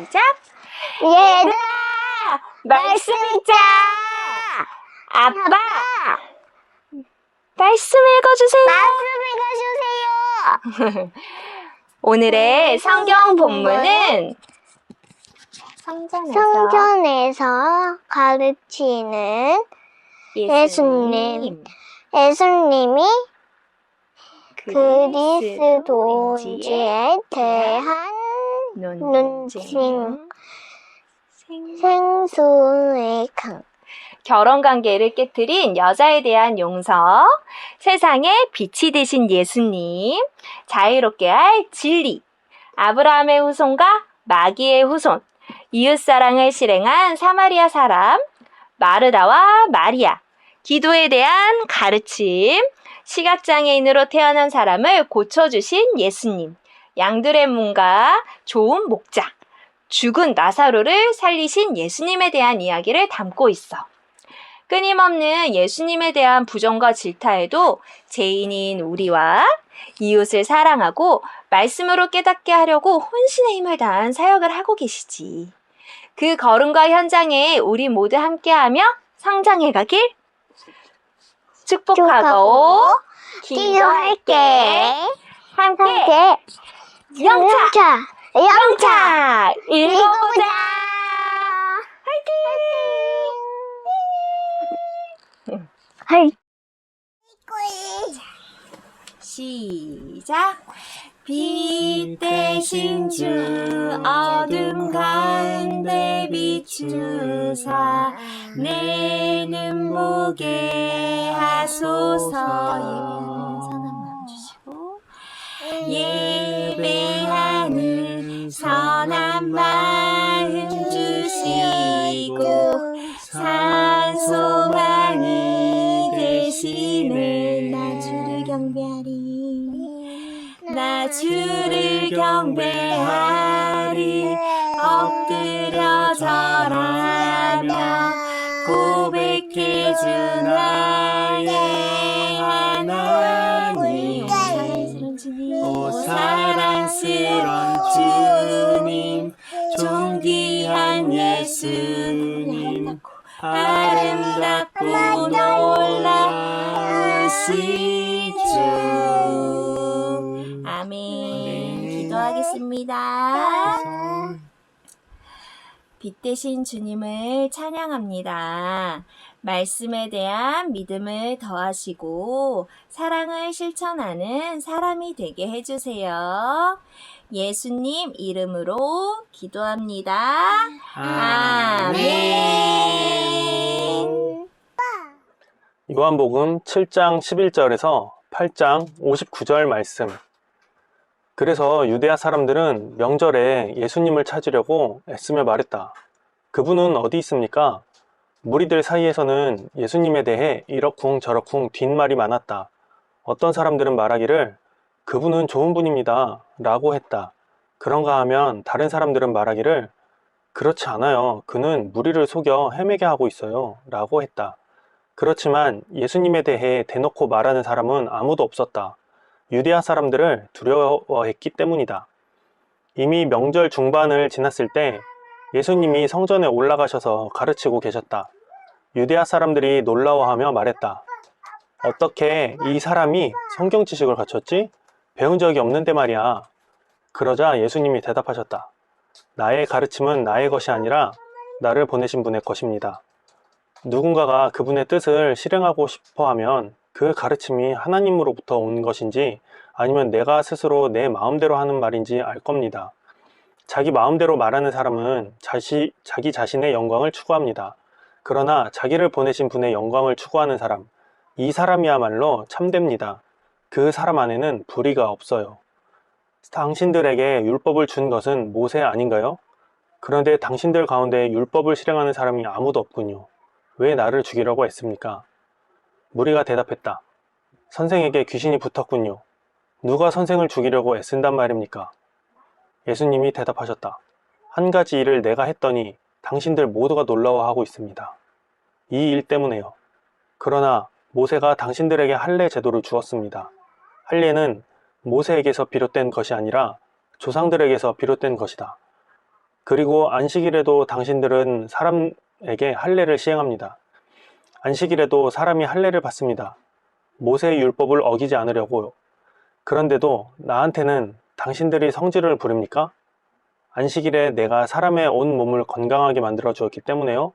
시작! 얘들아, 말씀 읽자! 아빠! 말씀 읽어주세요! 말씀 읽어주세요. 오늘의 성경 본문은 성전에서 가르치는 예수님이 그리스도인지에 대한 논쟁, 생수의 강. 결혼관계를 깨트린 여자에 대한 용서, 세상에 빛이 되신 예수님, 자유롭게 할 진리, 아브라함의 후손과 마귀의 후손, 이웃사랑을 실행한 사마리아 사람, 마르다와 마리아, 기도에 대한 가르침, 시각장애인으로 태어난 사람을 고쳐주신 예수님, 양들의 문과 좋은 목자, 죽은 나사로를 살리신 예수님에 대한 이야기를 담고 있어. 끊임없는 예수님에 대한 부정과 질타에도 죄인인 우리와 이웃을 사랑하고 말씀으로 깨닫게 하려고 혼신의 힘을 다한 사역을 하고 계시지. 그 걸음과 현장에 우리 모두 함께하며 성장해 가길 축복하고 기도할게. 함께 영차 읽어보자. 화이팅! 시작! 빛 대신 주 어둠 가운데 비추사 내 눈 보게 하소서. 예배하는 선한 마음 주시고 산 소망이 되시네. 나 주를 경배하리, 나 주를 경배하리. 엎드려 절하며 고백해 주 나의 하나님. 오 사랑스런 주님, 존귀한 예수님, 아름답고 놀라우신 주. 아멘. 기도하겠습니다. 빛 대신 주님을 찬양합니다. 말씀에 대한 믿음을 더하시고 사랑을 실천하는 사람이 되게 해주세요. 예수님 이름으로 기도합니다. 아멘. 요한복음 7장 11절에서 8장 59절 말씀. 그래서 유대아 사람들은 명절에 예수님을 찾으려고 애쓰며 말했다. 그분은 어디 있습니까? 무리들 사이에서는 예수님에 대해 이러쿵 저러쿵 뒷말이 많았다. 어떤 사람들은 말하기를 그분은 좋은 분입니다 라고 했다. 그런가 하면 다른 사람들은 말하기를 그렇지 않아요. 그는 무리를 속여 헤매게 하고 있어요 라고 했다. 그렇지만 예수님에 대해 대놓고 말하는 사람은 아무도 없었다. 유대아 사람들을 두려워했기 때문이다. 이미 명절 중반을 지났을 때 예수님이 성전에 올라가셔서 가르치고 계셨다. 유대아 사람들이 놀라워하며 말했다. 어떻게 이 사람이 성경 지식을 갖췄지? 배운 적이 없는데 말이야. 그러자 예수님이 대답하셨다. 나의 가르침은 나의 것이 아니라 나를 보내신 분의 것입니다. 누군가가 그분의 뜻을 실행하고 싶어 하면 그 가르침이 하나님으로부터 온 것인지 아니면 내가 스스로 내 마음대로 하는 말인지 알 겁니다. 자기 마음대로 말하는 사람은 자기 자신의 영광을 추구합니다. 그러나 자기를 보내신 분의 영광을 추구하는 사람, 이 사람이야말로 참됩니다. 그 사람 안에는 불의가 없어요. 당신들에게 율법을 준 것은 모세 아닌가요? 그런데 당신들 가운데 율법을 실행하는 사람이 아무도 없군요. 왜 나를 죽이려고 했습니까? 무리가 대답했다. 선생에게 귀신이 붙었군요. 누가 선생을 죽이려고 애쓴단 말입니까? 예수님이 대답하셨다. 한 가지 일을 내가 했더니 당신들 모두가 놀라워하고 있습니다. 이 일 때문에요. 그러나 모세가 당신들에게 할례 제도를 주었습니다. 할례는 모세에게서 비롯된 것이 아니라 조상들에게서 비롯된 것이다. 그리고 안식일에도 당신들은 사람에게 할례를 시행합니다. 안식일에도 사람이 할례를 받습니다. 모세의 율법을 어기지 않으려고요. 그런데도 나한테는 당신들이 성질을 부립니까? 안식일에 내가 사람의 온 몸을 건강하게 만들어 주었기 때문에요.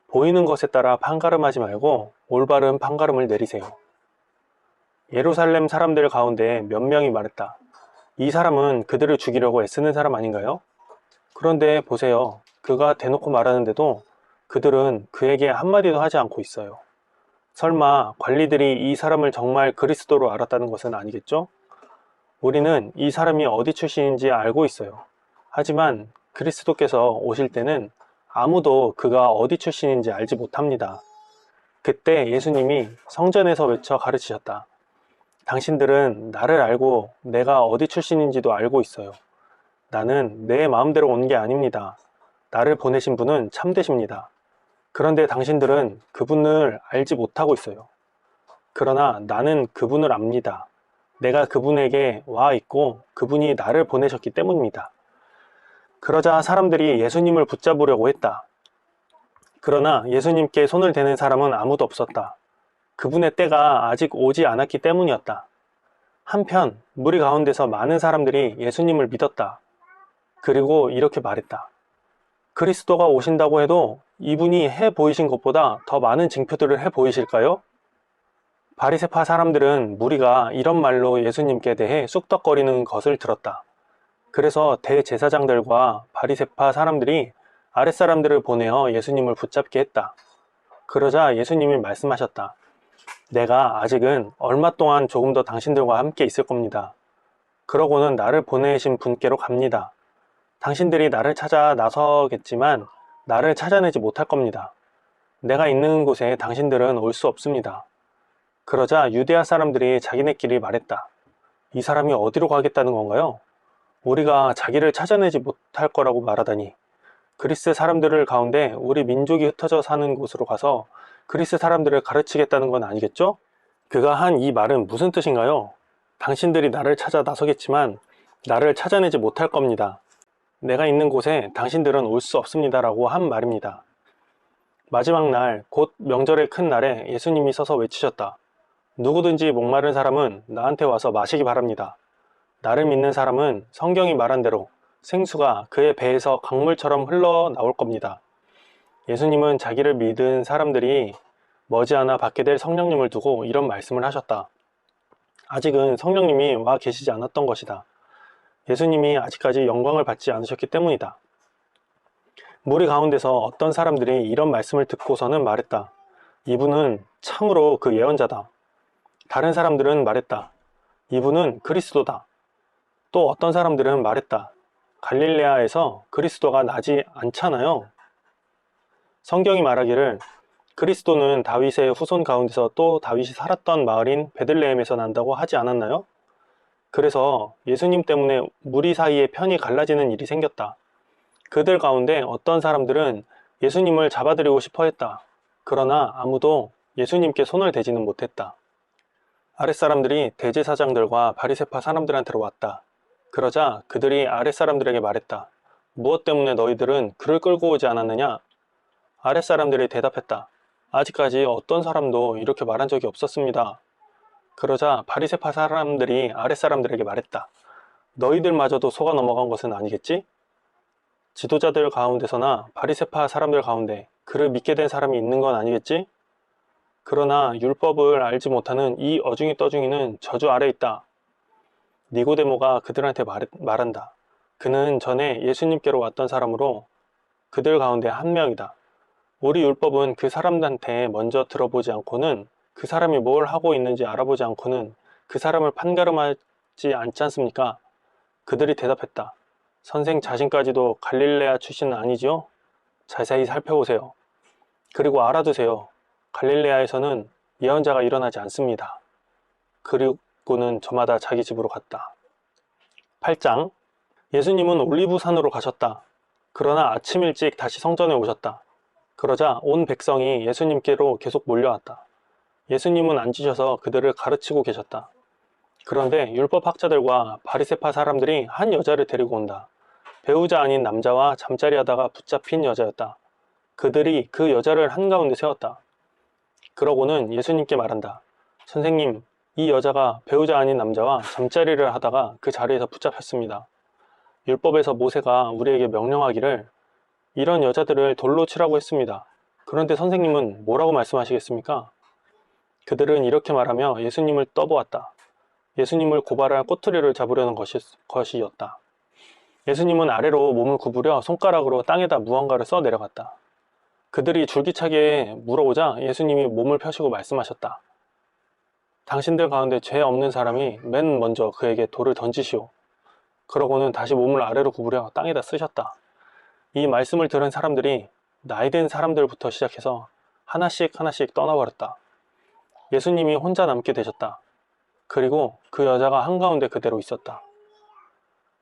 보이는 것에 따라 판가름하지 말고 올바른 판가름을 내리세요. 예루살렘 사람들 가운데 몇 명이 말했다. 이 사람은 그들을 죽이려고 애쓰는 사람 아닌가요? 그런데 보세요. 그가 대놓고 말하는데도 그들은 그에게 한마디도 하지 않고 있어요. 설마 관리들이 이 사람을 정말 그리스도로 알았다는 것은 아니겠죠? 우리는 이 사람이 어디 출신인지 알고 있어요. 하지만 그리스도께서 오실 때는 아무도 그가 어디 출신인지 알지 못합니다. 그때 예수님이 성전에서 외쳐 가르치셨다. 당신들은 나를 알고 내가 어디 출신인지도 알고 있어요. 나는 내 마음대로 온 게 아닙니다. 나를 보내신 분은 참되십니다. 그런데 당신들은 그분을 알지 못하고 있어요. 그러나 나는 그분을 압니다. 내가 그분에게 와 있고 그분이 나를 보내셨기 때문입니다. 그러자 사람들이 예수님을 붙잡으려고 했다. 그러나 예수님께 손을 대는 사람은 아무도 없었다. 그분의 때가 아직 오지 않았기 때문이었다. 한편 무리 가운데서 많은 사람들이 예수님을 믿었다. 그리고 이렇게 말했다. 그리스도가 오신다고 해도 이분이 해 보이신 것보다 더 많은 징표들을 해 보이실까요? 바리새파 사람들은 무리가 이런 말로 예수님께 대해 쑥덕거리는 것을 들었다. 그래서 대제사장들과 바리새파 사람들이 아랫사람들을 보내어 예수님을 붙잡게 했다. 그러자 예수님이 말씀하셨다. 내가 아직은 얼마 동안 조금 더 당신들과 함께 있을 겁니다. 그러고는 나를 보내신 분께로 갑니다. 당신들이 나를 찾아 나서겠지만 나를 찾아내지 못할 겁니다. 내가 있는 곳에 당신들은 올 수 없습니다. 그러자 유대아 사람들이 자기네끼리 말했다. 이 사람이 어디로 가겠다는 건가요? 우리가 자기를 찾아내지 못할 거라고 말하다니. 그리스 사람들을 가운데 우리 민족이 흩어져 사는 곳으로 가서 그리스 사람들을 가르치겠다는 건 아니겠죠? 그가 한 이 말은 무슨 뜻인가요? 당신들이 나를 찾아 나서겠지만 나를 찾아내지 못할 겁니다. 내가 있는 곳에 당신들은 올 수 없습니다. 라고 한 말입니다. 마지막 날, 곧 명절의 큰 날에 예수님이 서서 외치셨다. 누구든지 목마른 사람은 나한테 와서 마시기 바랍니다. 나를 믿는 사람은 성경이 말한 대로 생수가 그의 배에서 강물처럼 흘러나올 겁니다. 예수님은 자기를 믿은 사람들이 머지않아 받게 될 성령님을 두고 이런 말씀을 하셨다. 아직은 성령님이 와 계시지 않았던 것이다. 예수님이 아직까지 영광을 받지 않으셨기 때문이다. 무리 가운데서 어떤 사람들이 이런 말씀을 듣고서는 말했다. 이분은 참으로 그 예언자다. 다른 사람들은 말했다. 이분은 그리스도다. 또 어떤 사람들은 말했다. 갈릴레아에서 그리스도가 나지 않잖아요. 성경이 말하기를 그리스도는 다윗의 후손 가운데서 또 다윗이 살았던 마을인 베들레헴에서 난다고 하지 않았나요? 그래서 예수님 때문에 무리 사이에 편이 갈라지는 일이 생겼다. 그들 가운데 어떤 사람들은 예수님을 잡아들이고 싶어 했다. 그러나 아무도 예수님께 손을 대지는 못했다. 아랫사람들이 대제사장들과 바리새파 사람들한테로 왔다. 그러자 그들이 아랫사람들에게 말했다. 무엇 때문에 너희들은 그를 끌고 오지 않았느냐? 아랫사람들이 대답했다. 아직까지 어떤 사람도 이렇게 말한 적이 없었습니다. 그러자 바리새파 사람들이 아랫사람들에게 말했다. 너희들마저도 속아 넘어간 것은 아니겠지? 지도자들 가운데서나 바리새파 사람들 가운데 그를 믿게 된 사람이 있는 건 아니겠지? 그러나 율법을 알지 못하는 이 어중이 떠중이는 저주 아래 있다. 니고데모가 그들한테 말한다. 그는 전에 예수님께로 왔던 사람으로 그들 가운데 한 명이다. 우리 율법은 그 사람한테 먼저 들어보지 않고는 그 사람이 뭘 하고 있는지 알아보지 않고는 그 사람을 판가름하지 않지 않습니까? 그들이 대답했다. 선생 자신까지도 갈릴레아 출신은 아니지요? 자세히 살펴보세요. 그리고 알아두세요. 갈릴레아에서는 예언자가 일어나지 않습니다. 그리고는 저마다 자기 집으로 갔다. 8장. 예수님은 올리브산으로 가셨다. 그러나 아침 일찍 다시 성전에 오셨다. 그러자 온 백성이 예수님께로 계속 몰려왔다. 예수님은 앉으셔서 그들을 가르치고 계셨다. 그런데 율법학자들과 바리새파 사람들이 한 여자를 데리고 온다. 배우자 아닌 남자와 잠자리 하다가 붙잡힌 여자였다. 그들이 그 여자를 한가운데 세웠다. 그러고는 예수님께 말한다. 선생님, 이 여자가 배우자 아닌 남자와 잠자리를 하다가 그 자리에서 붙잡혔습니다. 율법에서 모세가 우리에게 명령하기를 이런 여자들을 돌로 치라고 했습니다. 그런데 선생님은 뭐라고 말씀하시겠습니까? 그들은 이렇게 말하며 예수님을 떠보았다. 예수님을 고발할 꼬투리를 잡으려는 것이었다. 예수님은 아래로 몸을 구부려 손가락으로 땅에다 무언가를 써 내려갔다. 그들이 줄기차게 물어보자 예수님이 몸을 펴시고 말씀하셨다. 당신들 가운데 죄 없는 사람이 맨 먼저 그에게 돌을 던지시오. 그러고는 다시 몸을 아래로 구부려 땅에다 쓰셨다. 이 말씀을 들은 사람들이 나이든 사람들부터 시작해서 하나씩 떠나버렸다. 예수님이 혼자 남게 되셨다. 그리고 그 여자가 한가운데 그대로 있었다.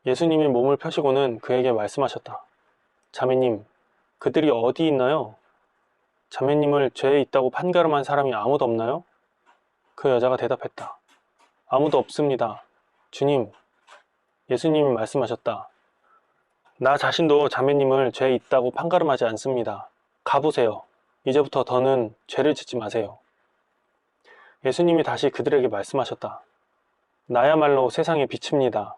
예수님이 몸을 펴시고는 그에게 말씀하셨다. 자매님, 그들이 어디 있나요? 자매님을 죄에 있다고 판가름한 사람이 아무도 없나요? 그 여자가 대답했다. 아무도 없습니다. 주님, 예수님이 말씀하셨다. 나 자신도 자매님을 죄에 있다고 판가름하지 않습니다. 가보세요. 이제부터 더는 죄를 짓지 마세요. 예수님이 다시 그들에게 말씀하셨다. 나야말로 세상의 빛입니다.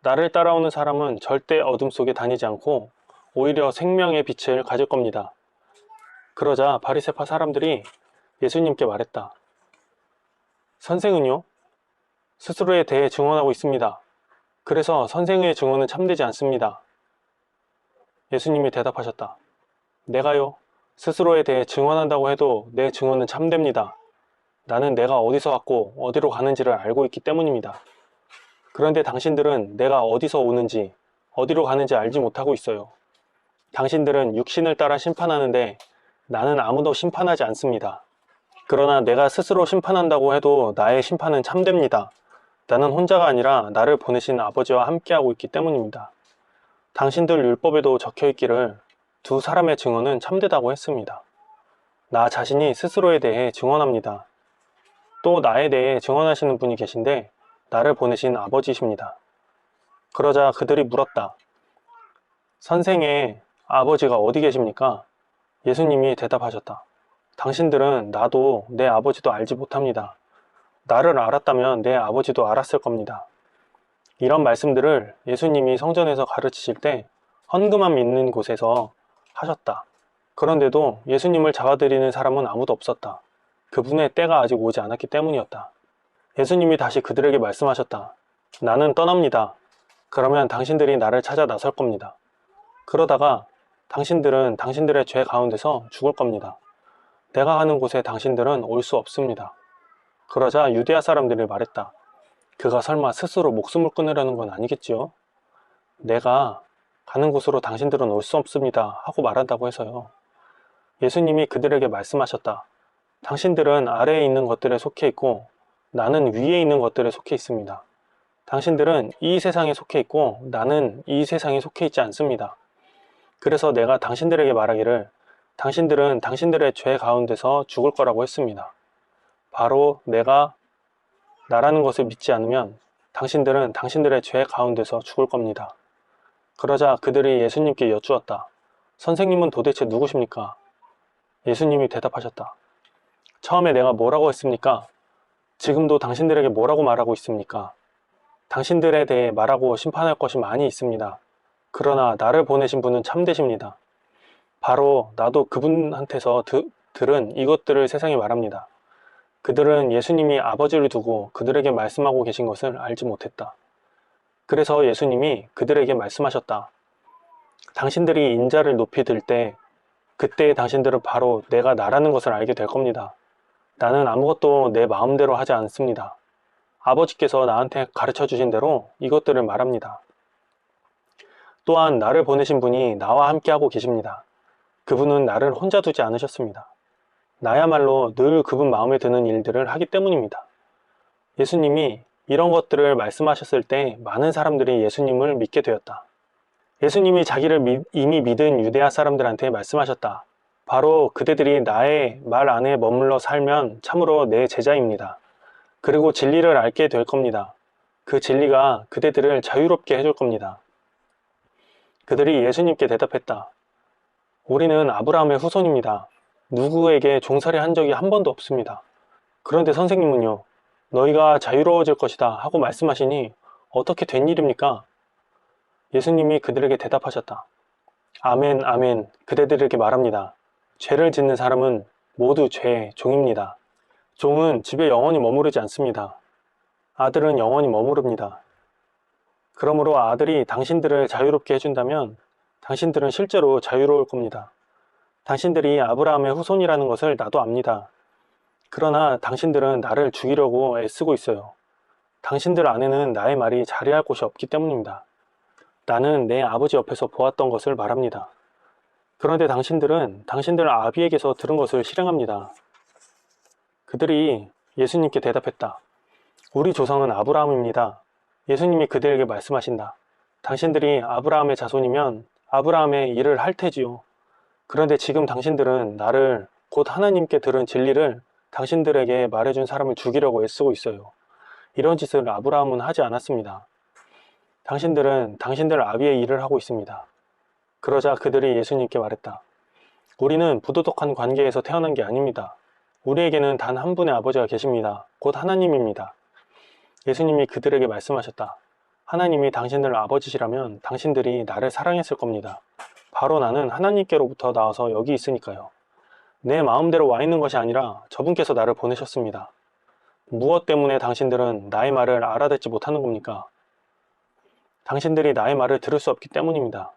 나를 따라오는 사람은 절대 어둠 속에 다니지 않고 오히려 생명의 빛을 가질 겁니다. 그러자 바리새파 사람들이 예수님께 말했다. 선생은요? 스스로에 대해 증언하고 있습니다. 그래서 선생의 증언은 참되지 않습니다. 예수님이 대답하셨다. 내가요? 스스로에 대해 증언한다고 해도 내 증언은 참됩니다. 나는 내가 어디서 왔고 어디로 가는지를 알고 있기 때문입니다. 그런데 당신들은 내가 어디서 오는지 어디로 가는지 알지 못하고 있어요. 당신들은 육신을 따라 심판하는데 나는 아무도 심판하지 않습니다. 그러나 내가 스스로 심판한다고 해도 나의 심판은 참됩니다. 나는 혼자가 아니라 나를 보내신 아버지와 함께하고 있기 때문입니다. 당신들 율법에도 적혀있기를 두 사람의 증언은 참되다고 했습니다. 나 자신이 스스로에 대해 증언합니다. 또 나에 대해 증언하시는 분이 계신데 나를 보내신 아버지십니다. 그러자 그들이 물었다. 선생의 아버지가 어디 계십니까? 예수님이 대답하셨다. 당신들은 나도 내 아버지도 알지 못합니다. 나를 알았다면 내 아버지도 알았을 겁니다. 이런 말씀들을 예수님이 성전에서 가르치실 때 헌금함 있는 곳에서 하셨다. 그런데도 예수님을 잡아들이는 사람은 아무도 없었다. 그분의 때가 아직 오지 않았기 때문이었다. 예수님이 다시 그들에게 말씀하셨다. 나는 떠납니다. 그러면 당신들이 나를 찾아 나설 겁니다. 그러다가 당신들은 당신들의 죄 가운데서 죽을 겁니다. 내가 가는 곳에 당신들은 올 수 없습니다. 그러자 유대아 사람들이 말했다. 그가 설마 스스로 목숨을 끊으려는 건 아니겠지요? 내가 가는 곳으로 당신들은 올 수 없습니다. 하고 말한다고 해서요. 예수님이 그들에게 말씀하셨다. 당신들은 아래에 있는 것들에 속해 있고 나는 위에 있는 것들에 속해 있습니다. 당신들은 이 세상에 속해 있고 나는 이 세상에 속해 있지 않습니다. 그래서 내가 당신들에게 말하기를 당신들은 당신들의 죄 가운데서 죽을 거라고 했습니다. 바로 내가 나라는 것을 믿지 않으면 당신들은 당신들의 죄 가운데서 죽을 겁니다. 그러자 그들이 예수님께 여쭈었다. 선생님은 도대체 누구십니까? 예수님이 대답하셨다. 처음에 내가 뭐라고 했습니까? 지금도 당신들에게 뭐라고 말하고 있습니까? 당신들에 대해 말하고 심판할 것이 많이 있습니다. 그러나 나를 보내신 분은 참되십니다. 바로 나도 그분한테서 들은 이것들을 세상에 말합니다. 그들은 예수님이 아버지를 두고 그들에게 말씀하고 계신 것을 알지 못했다. 그래서 예수님이 그들에게 말씀하셨다. 당신들이 인자를 높이 들 때 그때 당신들은 바로 내가 나라는 것을 알게 될 겁니다. 나는 아무것도 내 마음대로 하지 않습니다. 아버지께서 나한테 가르쳐 주신 대로 이것들을 말합니다. 또한 나를 보내신 분이 나와 함께하고 계십니다. 그분은 나를 혼자 두지 않으셨습니다. 나야말로 늘 그분 마음에 드는 일들을 하기 때문입니다. 예수님이 이런 것들을 말씀하셨을 때 많은 사람들이 예수님을 믿게 되었다. 예수님이 자기를 이미 믿은 유대아 사람들한테 말씀하셨다. 바로 그대들이 나의 말 안에 머물러 살면 참으로 내 제자입니다. 그리고 진리를 알게 될 겁니다. 그 진리가 그대들을 자유롭게 해줄 겁니다. 그들이 예수님께 대답했다. 우리는 아브라함의 후손입니다. 누구에게 종살이 한 적이 한 번도 없습니다. 그런데 선생님은요, 너희가 자유로워질 것이다 하고 말씀하시니 어떻게 된 일입니까? 예수님이 그들에게 대답하셨다. 아멘, 아멘, 그대들에게 말합니다. 죄를 짓는 사람은 모두 죄의 종입니다. 종은 집에 영원히 머무르지 않습니다. 아들은 영원히 머무릅니다. 그러므로 아들이 당신들을 자유롭게 해준다면 당신들은 실제로 자유로울 겁니다. 당신들이 아브라함의 후손이라는 것을 나도 압니다. 그러나 당신들은 나를 죽이려고 애쓰고 있어요. 당신들 안에는 나의 말이 자리할 곳이 없기 때문입니다. 나는 내 아버지 옆에서 보았던 것을 말합니다. 그런데 당신들은 당신들 아비에게서 들은 것을 실행합니다. 그들이 예수님께 대답했다. 우리 조상은 아브라함입니다. 예수님이 그들에게 말씀하신다. 당신들이 아브라함의 자손이면 아브라함의 일을 할 테지요. 그런데 지금 당신들은 나를 곧 하나님께 들은 진리를 당신들에게 말해준 사람을 죽이려고 애쓰고 있어요. 이런 짓을 아브라함은 하지 않았습니다. 당신들은 당신들 아비의 일을 하고 있습니다. 그러자 그들이 예수님께 말했다. 우리는 부도덕한 관계에서 태어난 게 아닙니다. 우리에게는 단 한 분의 아버지가 계십니다. 곧 하나님입니다. 예수님이 그들에게 말씀하셨다. 하나님이 당신들 아버지시라면 당신들이 나를 사랑했을 겁니다. 바로 나는 하나님께로부터 나와서 여기 있으니까요. 내 마음대로 와 있는 것이 아니라 저분께서 나를 보내셨습니다. 무엇 때문에 당신들은 나의 말을 알아듣지 못하는 겁니까? 당신들이 나의 말을 들을 수 없기 때문입니다.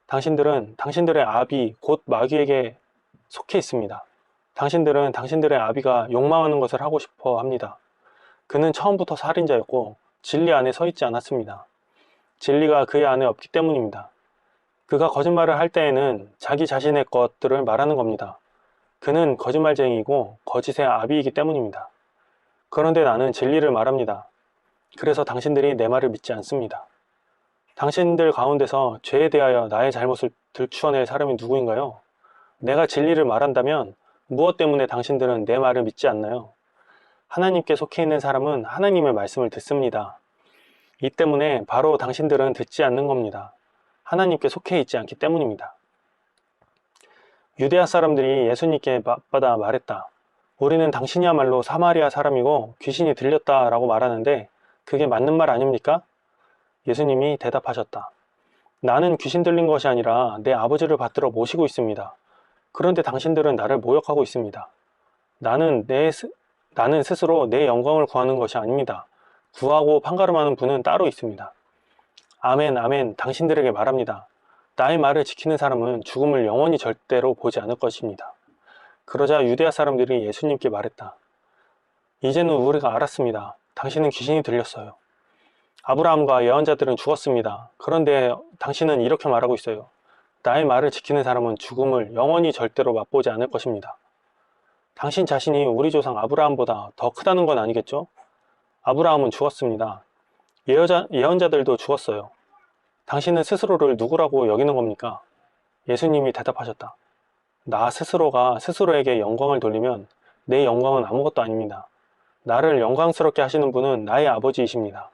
당신들은 당신들의 아비 곧 마귀에게 속해 있습니다. 당신들은 당신들의 아비가 욕망하는 것을 하고 싶어 합니다. 그는 처음부터 살인자였고 진리 안에 서 있지 않았습니다. 진리가 그의 안에 없기 때문입니다. 그가 거짓말을 할 때에는 자기 자신의 것들을 말하는 겁니다. 그는 거짓말쟁이이고 거짓의 아비이기 때문입니다. 그런데 나는 진리를 말합니다. 그래서 당신들이 내 말을 믿지 않습니다. 당신들 가운데서 죄에 대하여 나의 잘못을 들추어낼 사람이 누구인가요? 내가 진리를 말한다면 무엇 때문에 당신들은 내 말을 믿지 않나요? 하나님께 속해 있는 사람은 하나님의 말씀을 듣습니다. 이 때문에 바로 당신들은 듣지 않는 겁니다. 하나님께 속해 있지 않기 때문입니다. 유대아 사람들이 예수님께 맞받아 말했다. 우리는 당신이야말로 사마리아 사람이고 귀신이 들렸다라고 말하는데 그게 맞는 말 아닙니까? 예수님이 대답하셨다. 나는 귀신 들린 것이 아니라 내 아버지를 받들어 모시고 있습니다. 그런데 당신들은 나를 모욕하고 있습니다. 나는 스스로 내 영광을 구하는 것이 아닙니다. 구하고 판가름하는 분은 따로 있습니다. 아멘, 아멘, 당신들에게 말합니다. 나의 말을 지키는 사람은 죽음을 영원히 절대로 보지 않을 것입니다. 그러자 유대아 사람들이 예수님께 말했다. 이제는 우리가 알았습니다. 당신은 귀신이 들렸어요. 아브라함과 예언자들은 죽었습니다. 그런데 당신은 이렇게 말하고 있어요. 나의 말을 지키는 사람은 죽음을 영원히 절대로 맛보지 않을 것입니다. 당신 자신이 우리 조상 아브라함보다 더 크다는 건 아니겠죠? 아브라함은 죽었습니다. 예언자들도 죽었어요. 당신은 스스로를 누구라고 여기는 겁니까? 예수님이 대답하셨다. 나 스스로가 스스로에게 영광을 돌리면 내 영광은 아무것도 아닙니다. 나를 영광스럽게 하시는 분은 나의 아버지이십니다.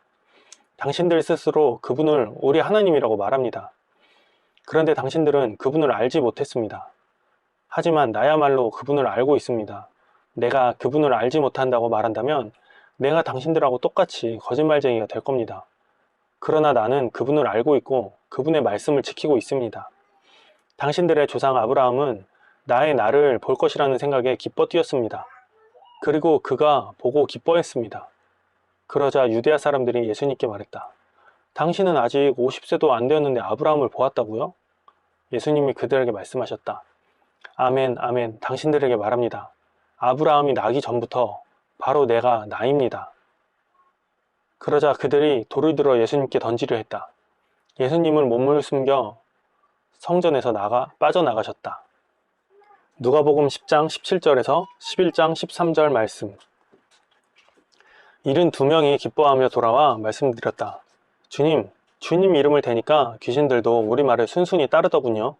당신들 스스로 그분을 우리 하나님이라고 말합니다. 그런데 당신들은 그분을 알지 못했습니다. 하지만 나야말로 그분을 알고 있습니다. 내가 그분을 알지 못한다고 말한다면 내가 당신들하고 똑같이 거짓말쟁이가 될 겁니다. 그러나 나는 그분을 알고 있고 그분의 말씀을 지키고 있습니다. 당신들의 조상 아브라함은 나의 날을 볼 것이라는 생각에 기뻐 뛰었습니다. 그리고 그가 보고 기뻐했습니다. 그러자 유대아 사람들이 예수님께 말했다. 당신은 아직 50세도 안 되었는데 아브라함을 보았다고요? 예수님이 그들에게 말씀하셨다. 아멘, 아멘, 당신들에게 말합니다. 아브라함이 나기 전부터 바로 내가 나입니다. 그러자 그들이 돌을 들어 예수님께 던지려 했다. 예수님은 몸을 숨겨 성전에서 빠져나가셨다. 누가복음 10장 17절에서 11장 13절 말씀. 72명이 기뻐하며 돌아와 말씀드렸다. 주님 이름을 대니까 귀신들도 우리 말을 순순히 따르더군요.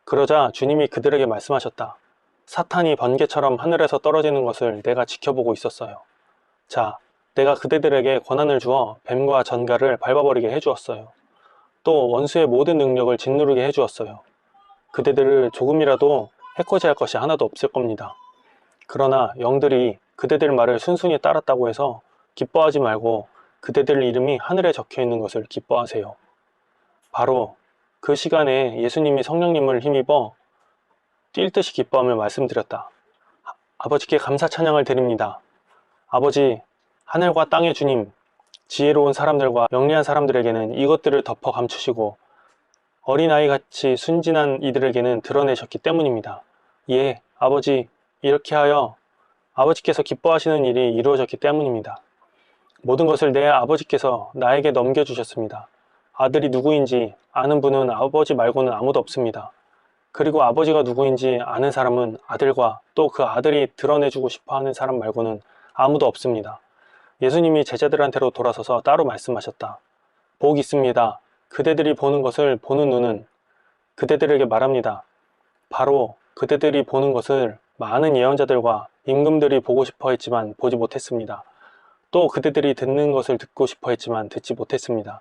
그러자 주님이 그들에게 말씀하셨다. 사탄이 번개처럼 하늘에서 떨어지는 것을 내가 지켜보고 있었어요. 자, 내가 그대들에게 권한을 주어 뱀과 전갈을 밟아버리게 해주었어요. 또 원수의 모든 능력을 짓누르게 해주었어요. 그대들을 조금이라도 해코지할 것이 하나도 없을 겁니다. 그러나 영들이 그대들 말을 순순히 따랐다고 해서 기뻐하지 말고 그대들 이름이 하늘에 적혀 있는 것을 기뻐하세요. 바로 그 시간에 예수님이 성령님을 힘입어 뛸 듯이 기뻐함을 말씀드렸다. 아버지께 감사 찬양을 드립니다. 아버지, 하늘과 땅의 주님, 지혜로운 사람들과 영리한 사람들에게는 이것들을 덮어 감추시고 어린아이같이 순진한 이들에게는 드러내셨기 때문입니다. 예, 아버지, 이렇게 하여 아버지께서 기뻐하시는 일이 이루어졌기 때문입니다. 모든 것을 내 아버지께서 나에게 넘겨주셨습니다. 아들이 누구인지 아는 분은 아버지 말고는 아무도 없습니다. 그리고 아버지가 누구인지 아는 사람은 아들과 또 그 아들이 드러내주고 싶어하는 사람 말고는 아무도 없습니다. 예수님이 제자들한테로 돌아서서 따로 말씀하셨다. 복 있습니다. 그대들이 보는 것을 보는 눈은 그대들에게 말합니다. 바로 그대들이 보는 것을 많은 예언자들과 임금들이 보고 싶어 했지만 보지 못했습니다. 또 그대들이 듣는 것을 듣고 싶어 했지만 듣지 못했습니다.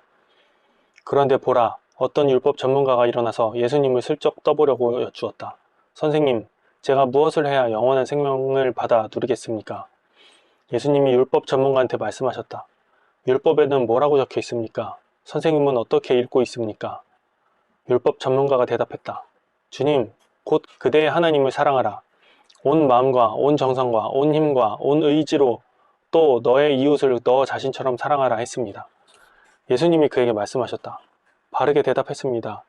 그런데 보라, 어떤 율법 전문가가 일어나서 예수님을 슬쩍 떠보려고 여쭈었다. 선생님, 제가 무엇을 해야 영원한 생명을 받아 누리겠습니까? 예수님이 율법 전문가한테 말씀하셨다. 율법에는 뭐라고 적혀 있습니까? 선생님은 어떻게 읽고 있습니까? 율법 전문가가 대답했다. 주님, 곧 그대의 하나님을 사랑하라. 온 마음과 온 정성과 온 힘과 온 의지로 또 너의 이웃을 너 자신처럼 사랑하라 했습니다. 예수님이 그에게 말씀하셨다. 바르게 대답했습니다.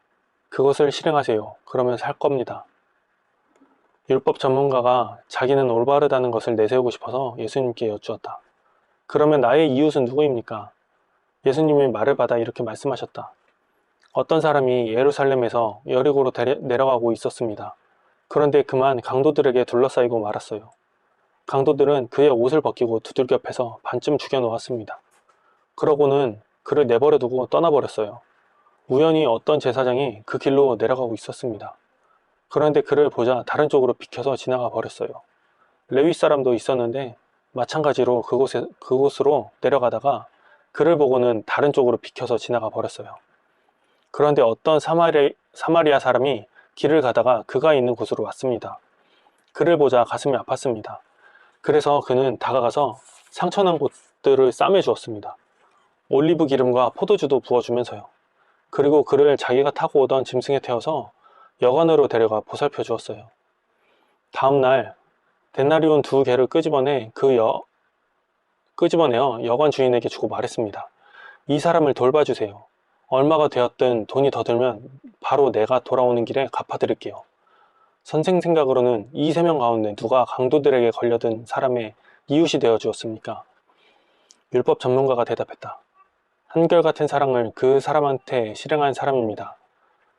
그것을 실행하세요. 그러면 살 겁니다. 율법 전문가가 자기는 올바르다는 것을 내세우고 싶어서 예수님께 여쭈었다. 그러면 나의 이웃은 누구입니까? 예수님이 말을 받아 이렇게 말씀하셨다. 어떤 사람이 예루살렘에서 여리고로 내려가고 있었습니다. 그런데 그만 강도들에게 둘러싸이고 말았어요. 강도들은 그의 옷을 벗기고 두들겨 패서 반쯤 죽여 놓았습니다. 그러고는 그를 내버려 두고 떠나버렸어요. 우연히 어떤 제사장이 그 길로 내려가고 있었습니다. 그런데 그를 보자 다른 쪽으로 비켜서 지나가 버렸어요. 레위 사람도 있었는데 마찬가지로 그곳으로 내려가다가 그를 보고는 다른 쪽으로 비켜서 지나가 버렸어요. 그런데 어떤 사마리아 사람이 길을 가다가 그가 있는 곳으로 왔습니다. 그를 보자 가슴이 아팠습니다. 그래서 그는 다가가서 상처난 곳들을 싸매 주었습니다. 올리브 기름과 포도주도 부어주면서요. 그리고 그를 자기가 타고 오던 짐승에 태워서 여관으로 데려가 보살펴 주었어요. 다음 날 데나리온 2개를 끄집어내어 여관 주인에게 주고 말했습니다. 이 사람을 돌봐주세요. 얼마가 되었든 돈이 더 들면 바로 내가 돌아오는 길에 갚아드릴게요. 선생 생각으로는 이 3명 가운데 누가 강도들에게 걸려든 사람의 이웃이 되어 주었습니까? 율법 전문가가 대답했다. 한결같은 사랑을 그 사람한테 실행한 사람입니다.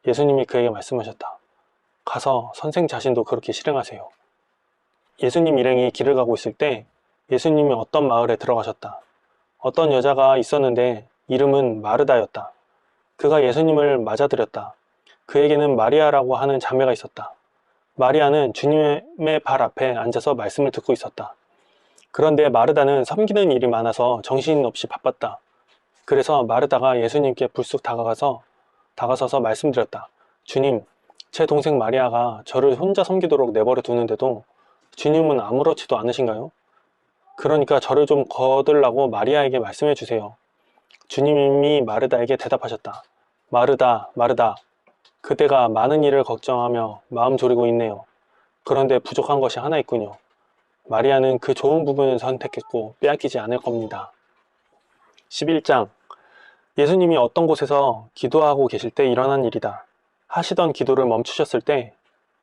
예수님이 그에게 말씀하셨다. 가서 선생 자신도 그렇게 실행하세요. 예수님 일행이 길을 가고 있을 때 예수님이 어떤 마을에 들어가셨다. 어떤 여자가 있었는데 이름은 마르다였다. 그가 예수님을 맞아들였다. 그에게는 마리아라고 하는 자매가 있었다. 마리아는 주님의 발 앞에 앉아서 말씀을 듣고 있었다. 그런데 마르다는 섬기는 일이 많아서 정신없이 바빴다. 그래서 마르다가 예수님께 불쑥 다가서서 말씀드렸다. 주님, 제 동생 마리아가 저를 혼자 섬기도록 내버려 두는데도 주님은 아무렇지도 않으신가요? 그러니까 저를 좀 거들라고 마리아에게 말씀해 주세요. 주님이 마르다에게 대답하셨다. 마르다, 마르다, 그대가 많은 일을 걱정하며 마음 졸이고 있네요. 그런데 부족한 것이 하나 있군요. 마리아는 그 좋은 부분을 선택했고 빼앗기지 않을 겁니다. 11장. 예수님이 어떤 곳에서 기도하고 계실 때 일어난 일이다. 하시던 기도를 멈추셨을 때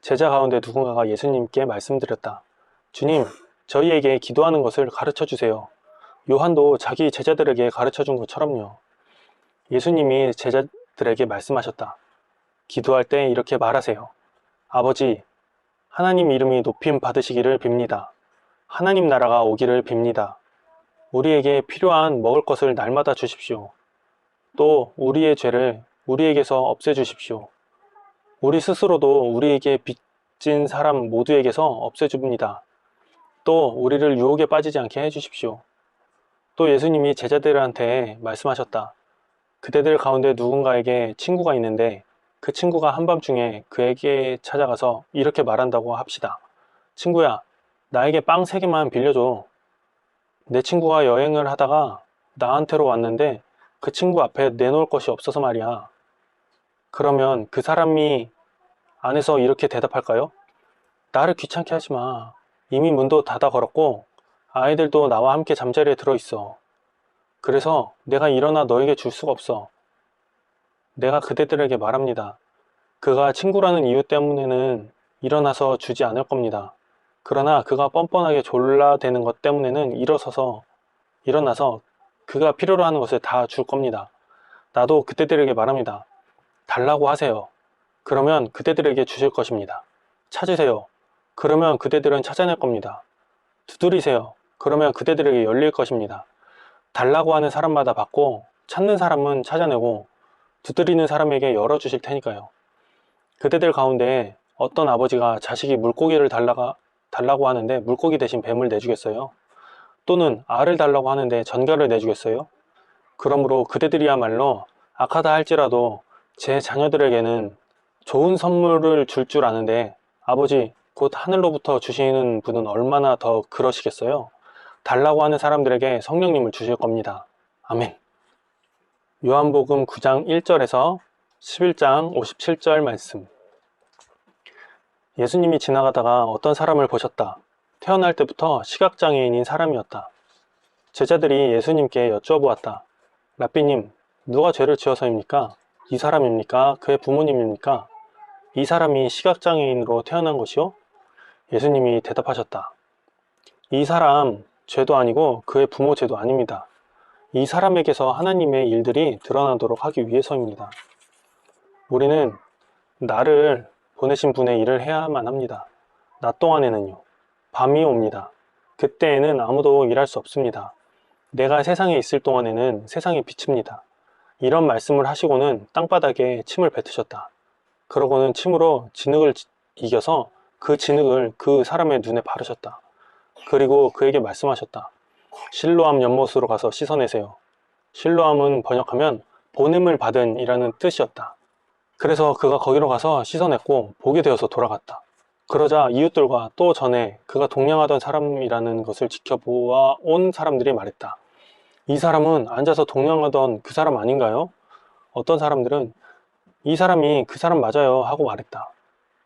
제자 가운데 누군가가 예수님께 말씀드렸다. 주님, 저희에게 기도하는 것을 가르쳐 주세요. 요한도 자기 제자들에게 가르쳐 준 것처럼요. 예수님이 제자들에게 말씀하셨다. 기도할 때 이렇게 말하세요. 아버지, 하나님 이름이 높임 받으시기를 빕니다. 하나님 나라가 오기를 빕니다. 우리에게 필요한 먹을 것을 날마다 주십시오. 또 우리의 죄를 우리에게서 없애주십시오. 우리 스스로도 우리에게 빚진 사람 모두에게서 없애줍니다. 또 우리를 유혹에 빠지지 않게 해주십시오. 또 예수님이 제자들한테 말씀하셨다. 그대들 가운데 누군가에게 친구가 있는데 그 친구가 한밤중에 그에게 찾아가서 이렇게 말한다고 합시다. 친구야, 나에게 빵 3개만 빌려줘. 내 친구가 여행을 하다가 나한테로 왔는데 그 친구 앞에 내놓을 것이 없어서 말이야. 그러면 그 사람이 안에서 이렇게 대답할까요? 나를 귀찮게 하지 마. 이미 문도 닫아 걸었고 아이들도 나와 함께 잠자리에 들어있어. 그래서 내가 일어나 너에게 줄 수가 없어. 내가 그대들에게 말합니다. 그가 친구라는 이유 때문에는 일어나서 주지 않을 겁니다. 그러나 그가 뻔뻔하게 졸라대는 것 때문에는 일어나서 그가 필요로 하는 것을 다 줄 겁니다. 나도 그대들에게 말합니다. 달라고 하세요. 그러면 그대들에게 주실 것입니다. 찾으세요. 그러면 그대들은 찾아낼 겁니다. 두드리세요. 그러면 그대들에게 열릴 것입니다. 달라고 하는 사람마다 받고 찾는 사람은 찾아내고 두드리는 사람에게 열어주실 테니까요. 그대들 가운데 어떤 아버지가 자식이 물고기를 달라고 하는데 물고기 대신 뱀을 내주겠어요? 또는 알을 달라고 하는데 전갈을 내주겠어요? 그러므로 그대들이야말로 악하다 할지라도 제 자녀들에게는 좋은 선물을 줄 아는데 아버지 곧 하늘로부터 주시는 분은 얼마나 더 그러시겠어요? 달라고 하는 사람들에게 성령님을 주실 겁니다. 아멘. 요한복음 9장 1절에서 11장 57절 말씀. 예수님이 지나가다가 어떤 사람을 보셨다. 태어날 때부터 시각장애인인 사람이었다. 제자들이 예수님께 여쭈어보았다. 랍비님, 누가 죄를 지어서입니까? 이 사람입니까? 그의 부모님입니까? 이 사람이 시각장애인으로 태어난 것이요? 예수님이 대답하셨다. 이 사람 죄도 아니고 그의 부모 죄도 아닙니다. 이 사람에게서 하나님의 일들이 드러나도록 하기 위해서입니다. 우리는 나를 보내신 분의 일을 해야만 합니다. 낮 동안에는요. 밤이 옵니다. 그때에는 아무도 일할 수 없습니다. 내가 세상에 있을 동안에는 세상의 빛입니다. 이런 말씀을 하시고는 땅바닥에 침을 뱉으셨다. 그러고는 침으로 진흙을 이겨서 그 진흙을 그 사람의 눈에 바르셨다. 그리고 그에게 말씀하셨다. 실로암 연못으로 가서 씻어내세요. 실로암은 번역하면 보냄을 받은 이라는 뜻이었다. 그래서 그가 거기로 가서 씻어냈고 보게 되어서 돌아갔다. 그러자 이웃들과 또 전에 그가 동냥하던 사람이라는 것을 지켜보아 온 사람들이 말했다. 이 사람은 앉아서 동냥하던 그 사람 아닌가요? 어떤 사람들은 이 사람이 그 사람 맞아요 하고 말했다.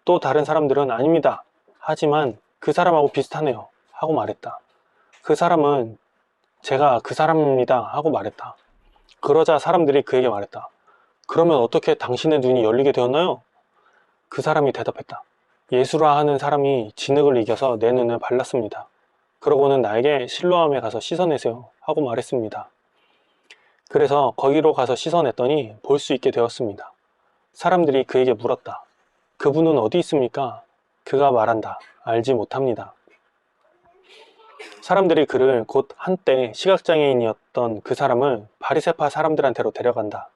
또 다른 사람들은 아닙니다. 하지만 그 사람하고 비슷하네요 하고 말했다. 그 사람은 제가 그 사람입니다 하고 말했다. 그러자 사람들이 그에게 말했다. 그러면 어떻게 당신의 눈이 열리게 되었나요? 그 사람이 대답했다. 예수라 하는 사람이 진흙을 이겨서 내 눈을 발랐습니다. 그러고는 나에게 실로암에 가서 씻어내세요 하고 말했습니다. 그래서 거기로 가서 씻어냈더니 볼 수 있게 되었습니다. 사람들이 그에게 물었다. 그분은 어디 있습니까? 그가 말한다. 알지 못합니다. 사람들이 그를 곧 한때 시각장애인이었던 그 사람을 바리새파 사람들한테로 데려간다.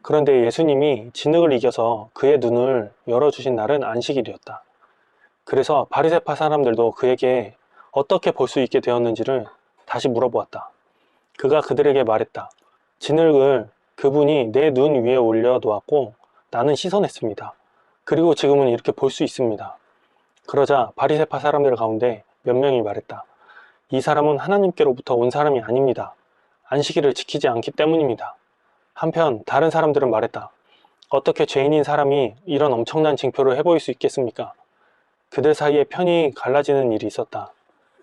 그런데 예수님이 진흙을 이겨서 그의 눈을 열어주신 날은 안식일이었다. 그래서 바리새파 사람들도 그에게 어떻게 볼 수 있게 되었는지를 다시 물어보았다. 그가 그들에게 말했다. 진흙을 그분이 내 눈 위에 올려놓았고 나는 씻어냈습니다. 그리고 지금은 이렇게 볼 수 있습니다. 그러자 바리새파 사람들 가운데 몇 명이 말했다. 이 사람은 하나님께로부터 온 사람이 아닙니다. 안식일을 지키지 않기 때문입니다. 한편 다른 사람들은 말했다. 어떻게 죄인인 사람이 이런 엄청난 징표를 해보일 수 있겠습니까? 그들 사이에 편이 갈라지는 일이 있었다.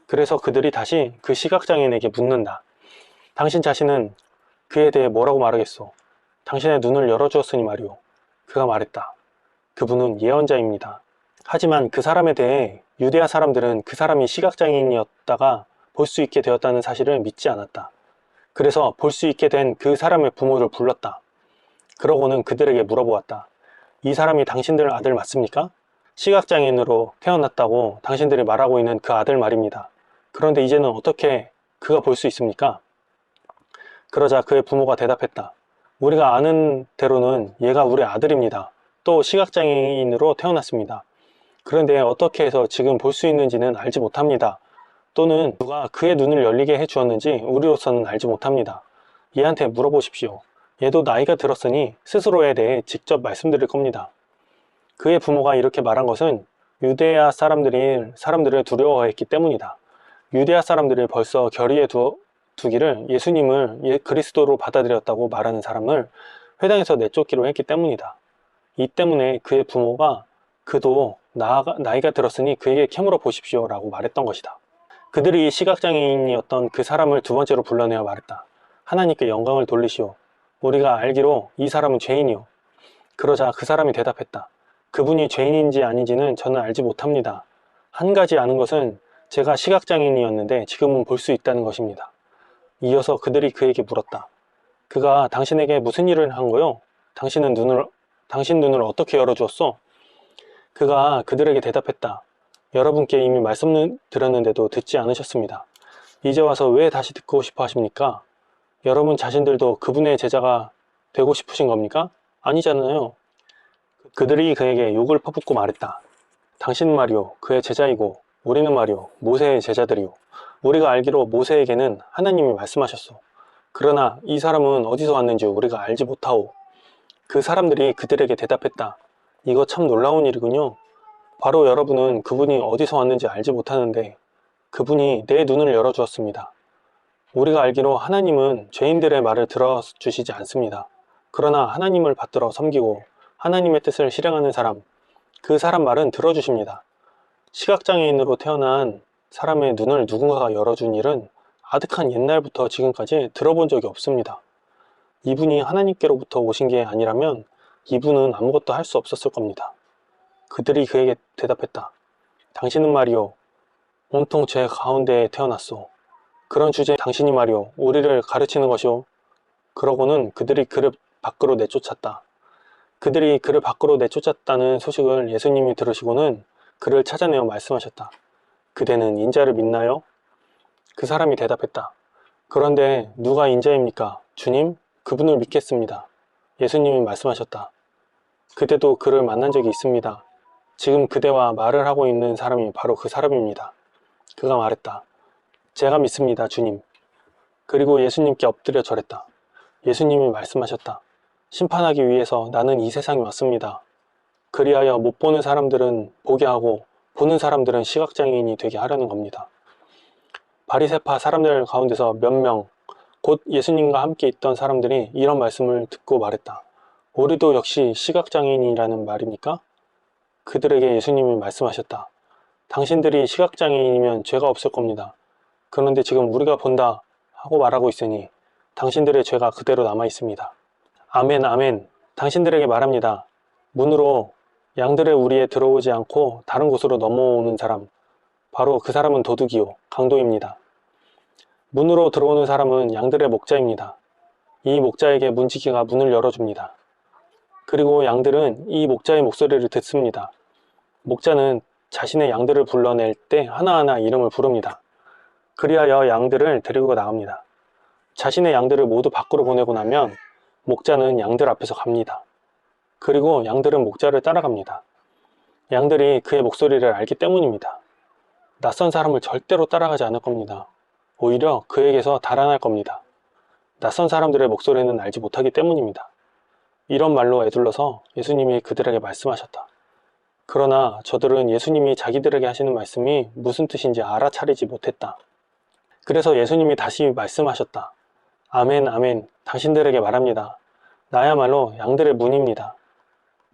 그래서 그들이 다시 그 시각장애인에게 묻는다. 당신 자신은 그에 대해 뭐라고 말하겠소? 당신의 눈을 열어주었으니 말이오. 그가 말했다. 그분은 예언자입니다. 하지만 그 사람에 대해 유대아 사람들은 그 사람이 시각장애인이었다가 볼 수 있게 되었다는 사실을 믿지 않았다. 그래서 볼 수 있게 된 그 사람의 부모를 불렀다. 그러고는 그들에게 물어보았다. 이 사람이 당신들 아들 맞습니까? 시각장애인으로 태어났다고 당신들이 말하고 있는 그 아들 말입니다. 그런데 이제는 어떻게 그가 볼 수 있습니까? 그러자 그의 부모가 대답했다. 우리가 아는 대로는 얘가 우리 아들입니다. 또 시각장애인으로 태어났습니다. 그런데 어떻게 해서 지금 볼 수 있는지는 알지 못합니다. 또는 누가 그의 눈을 열리게 해주었는지 우리로서는 알지 못합니다. 얘한테 물어보십시오. 얘도 나이가 들었으니 스스로에 대해 직접 말씀드릴 겁니다. 그의 부모가 이렇게 말한 것은 유대야 사람들을 두려워했기 때문이다. 유대야 사람들이 벌써 결의에 두기를 예수님을 그리스도로 받아들였다고 말하는 사람을 회당에서 내쫓기로 했기 때문이다. 이 때문에 그의 부모가 그도 나이가 들었으니 그에게 캐물어 보십시오 라고 말했던 것이다. 그들이 시각장애인이었던 그 사람을 두 번째로 불러내어 말했다. 하나님께 영광을 돌리시오. 우리가 알기로 이 사람은 죄인이요. 그러자 그 사람이 대답했다. 그분이 죄인인지 아닌지는 저는 알지 못합니다. 한 가지 아는 것은 제가 시각장애인이었는데 지금은 볼 수 있다는 것입니다. 이어서 그들이 그에게 물었다. 그가 당신에게 무슨 일을 한 거요? 당신 눈을 어떻게 열어주었어? 그가 그들에게 대답했다. 여러분께 이미 말씀드렸는데도 듣지 않으셨습니다. 이제 와서 왜 다시 듣고 싶어 하십니까? 여러분 자신들도 그분의 제자가 되고 싶으신 겁니까? 아니잖아요. 그들이 그에게 욕을 퍼붓고 말했다. 당신은 말이오 그의 제자이고 우리는 말이오 모세의 제자들이오. 우리가 알기로 모세에게는 하나님이 말씀하셨소. 그러나 이 사람은 어디서 왔는지 우리가 알지 못하오. 그 사람들이 그들에게 대답했다. 이거 참 놀라운 일이군요. 바로 여러분은 그분이 어디서 왔는지 알지 못하는데 그분이 내 눈을 열어주었습니다. 우리가 알기로 하나님은 죄인들의 말을 들어주시지 않습니다. 그러나 하나님을 받들어 섬기고 하나님의 뜻을 실행하는 사람, 그 사람 말은 들어주십니다. 시각장애인으로 태어난 사람의 눈을 누군가가 열어준 일은 아득한 옛날부터 지금까지 들어본 적이 없습니다. 이분이 하나님께로부터 오신 게 아니라면 이분은 아무것도 할 수 없었을 겁니다. 그들이 그에게 대답했다. 당신은 말이오 온통 죄 가운데에 태어났소. 그런 주제에 당신이 말이오 우리를 가르치는 것이오. 그러고는 그들이 그를 밖으로 내쫓았다. 그들이 그를 밖으로 내쫓았다는 소식을 예수님이 들으시고는 그를 찾아내어 말씀하셨다. 그대는 인자를 믿나요? 그 사람이 대답했다. 그런데 누가 인자입니까? 주님, 그분을 믿겠습니다. 예수님이 말씀하셨다. 그대도 그를 만난 적이 있습니다. 지금 그대와 말을 하고 있는 사람이 바로 그 사람입니다. 그가 말했다. 제가 믿습니다, 주님. 그리고 예수님께 엎드려 절했다. 예수님이 말씀하셨다. 심판하기 위해서 나는 이 세상에 왔습니다. 그리하여 못 보는 사람들은 보게 하고 보는 사람들은 시각장애인이 되게 하려는 겁니다. 바리새파 사람들 가운데서 몇 명, 곧 예수님과 함께 있던 사람들이 이런 말씀을 듣고 말했다. 우리도 역시 시각장애인이라는 말입니까? 그들에게 예수님이 말씀하셨다. 당신들이 시각장애인이면 죄가 없을 겁니다. 그런데 지금 우리가 본다 하고 말하고 있으니 당신들의 죄가 그대로 남아 있습니다. 아멘, 아멘. 당신들에게 말합니다. 문으로 양들의 우리에 들어오지 않고 다른 곳으로 넘어오는 사람, 바로 그 사람은 도둑이요, 강도입니다. 문으로 들어오는 사람은 양들의 목자입니다. 이 목자에게 문지기가 문을 열어줍니다. 그리고 양들은 이 목자의 목소리를 듣습니다. 목자는 자신의 양들을 불러낼 때 하나하나 이름을 부릅니다. 그리하여 양들을 데리고 나갑니다. 자신의 양들을 모두 밖으로 보내고 나면 목자는 양들 앞에서 갑니다. 그리고 양들은 목자를 따라갑니다. 양들이 그의 목소리를 알기 때문입니다. 낯선 사람을 절대로 따라가지 않을 겁니다. 오히려 그에게서 달아날 겁니다. 낯선 사람들의 목소리는 알지 못하기 때문입니다. 이런 말로 에둘러서 예수님이 그들에게 말씀하셨다. 그러나 저들은 예수님이 자기들에게 하시는 말씀이 무슨 뜻인지 알아차리지 못했다. 그래서 예수님이 다시 말씀하셨다. 아멘, 아멘. 당신들에게 말합니다. 나야말로 양들의 문입니다.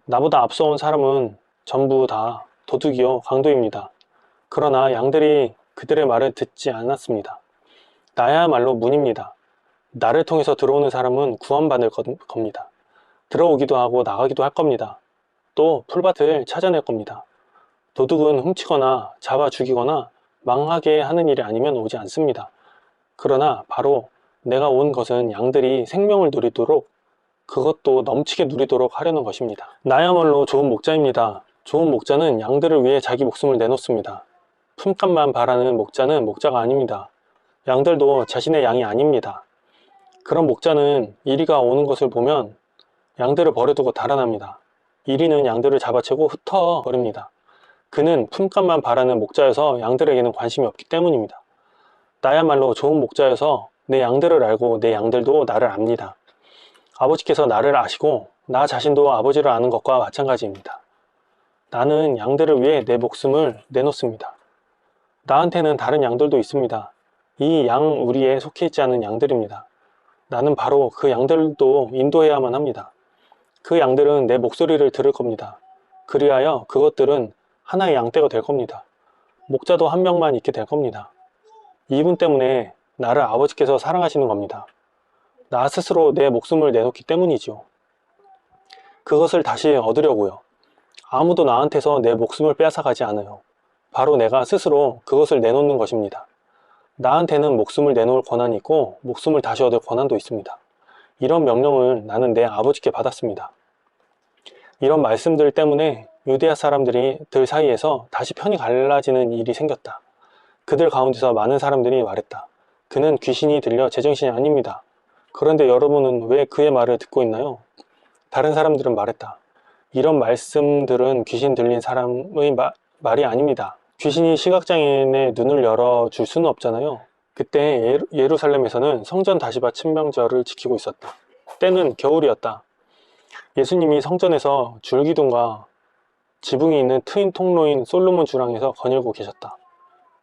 나보다 앞서온 사람은 전부 다 도둑이요, 강도입니다. 그러나 양들이 그들의 말을 듣지 않았습니다. 나야말로 문입니다. 나를 통해서 들어오는 사람은 구원받을 겁니다. 들어오기도 하고 나가기도 할 겁니다. 또 풀밭을 찾아낼 겁니다. 도둑은 훔치거나 잡아 죽이거나 망하게 하는 일이 아니면 오지 않습니다. 그러나 바로 내가 온 것은 양들이 생명을 누리도록, 그것도 넘치게 누리도록 하려는 것입니다. 나야말로 좋은 목자입니다. 좋은 목자는 양들을 위해 자기 목숨을 내놓습니다. 품값만 바라는 목자는 목자가 아닙니다. 양들도 자신의 양이 아닙니다. 그런 목자는 이리가 오는 것을 보면 양들을 버려두고 달아납니다. 이리는 양들을 잡아채고 흩어버립니다. 그는 품값만 바라는 목자여서 양들에게는 관심이 없기 때문입니다. 나야말로 좋은 목자여서 내 양들을 알고 내 양들도 나를 압니다. 아버지께서 나를 아시고 나 자신도 아버지를 아는 것과 마찬가지입니다. 나는 양들을 위해 내 목숨을 내놓습니다. 나한테는 다른 양들도 있습니다. 이 양 우리에 속해 있지 않은 양들입니다. 나는 바로 그 양들도 인도해야만 합니다. 그 양들은 내 목소리를 들을 겁니다. 그리하여 그것들은 하나의 양떼가 될 겁니다. 목자도 한 명만 있게 될 겁니다. 이분 때문에 나를 아버지께서 사랑하시는 겁니다. 나 스스로 내 목숨을 내놓기 때문이지요. 그것을 다시 얻으려고요. 아무도 나한테서 내 목숨을 빼앗아가지 않아요. 바로 내가 스스로 그것을 내놓는 것입니다. 나한테는 목숨을 내놓을 권한이 있고 목숨을 다시 얻을 권한도 있습니다. 이런 명령을 나는 내 아버지께 받았습니다. 이런 말씀들 때문에 유대야 사람들 사이에서 다시 편이 갈라지는 일이 생겼다. 그들 가운데서 많은 사람들이 말했다. 그는 귀신이 들려 제정신이 아닙니다. 그런데 여러분은 왜 그의 말을 듣고 있나요? 다른 사람들은 말했다. 이런 말씀들은 귀신 들린 사람의 말이 아닙니다. 귀신이 시각장애인의 눈을 열어줄 수는 없잖아요. 그때 예루살렘에서는 성전 다시바 침명절을 지키고 있었다. 때는 겨울이었다. 예수님이 성전에서 줄기둥과 지붕이 있는 트인 통로인 솔로몬 주랑에서 거닐고 계셨다.